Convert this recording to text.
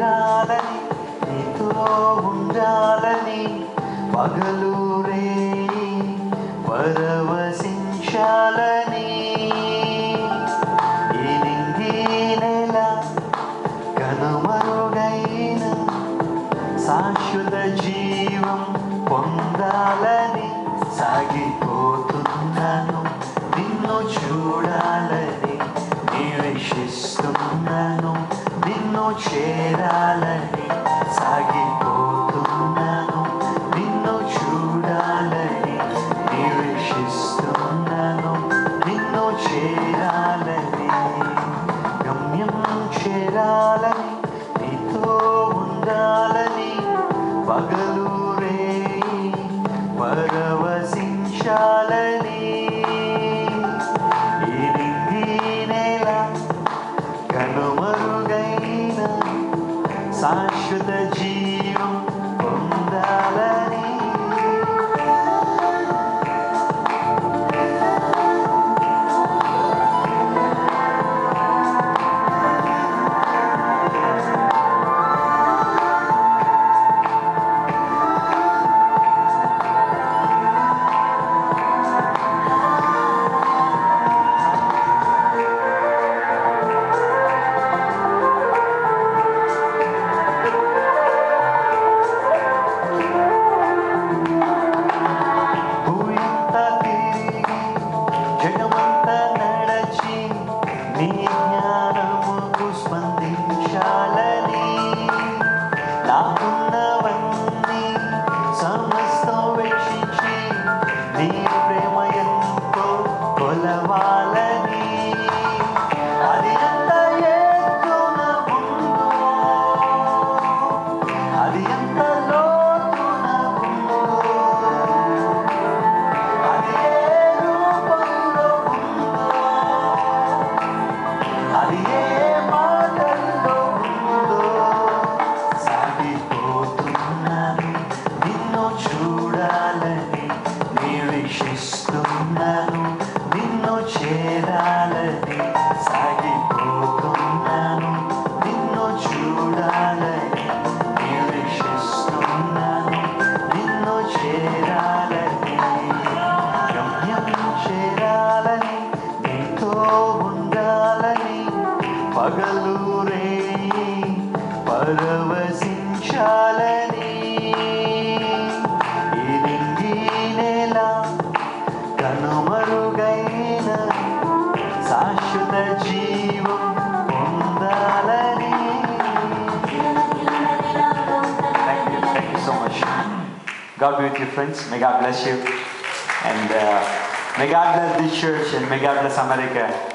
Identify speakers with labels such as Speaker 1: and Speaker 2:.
Speaker 1: చేరాలని నీతో ఉండాలని పగలు రేయి పరవశించాలని ఈ నింగి నెల కనుమరుగైన శాశ్వత జీవం పొందాలని సాగిపోతున్నాను నిన్ను చూడాలని నిరీక్షిస్తున్నాను నిన్ను చేరాలని సాగిపోతున్నాను నిన్ను చూడాలని నిరీక్షిస్తున్నాను నిన్ను చేరాలని గమ్యం చేరాలని నీతో ఉండాలని పగలు రేయి పరవశించాలని ఈ నింగి నేల కనుమరుగైన శాశ్వత జీవం పొందాలని. నీ జ్ఞానముకు స్పందించాలని నాకున్నవన్నీ సమస్తం వెచ్చించి నీ ప్రేమ ఎంతో కొలవాలని అది ఎంత ఎత్తున ఉందో అది ఎంత లోతున ఉందో అది ఏ రూపంలో ఉందో అది ఏ మాటల్లో ఉందో సాగిపోతున్నాను నిన్ను చూడాలని నిరీక్షిస్తున్నాను నిన్ను చేరాలని సాగిపోతున్నాను నిన్ను చూడాలని నిరీక్షిస్తున్నాను నిన్ను చేరాలని గమ్యం చేరాలని నీతో ఉండాలని పగలు రేయి పరవశించాలని ఈ నింగి నేల కనుమరుగైన శాశ్వత జీవం పొందాలని. Thank you so much. God be with you, friends. May God bless you. And may God bless this church and may God bless America.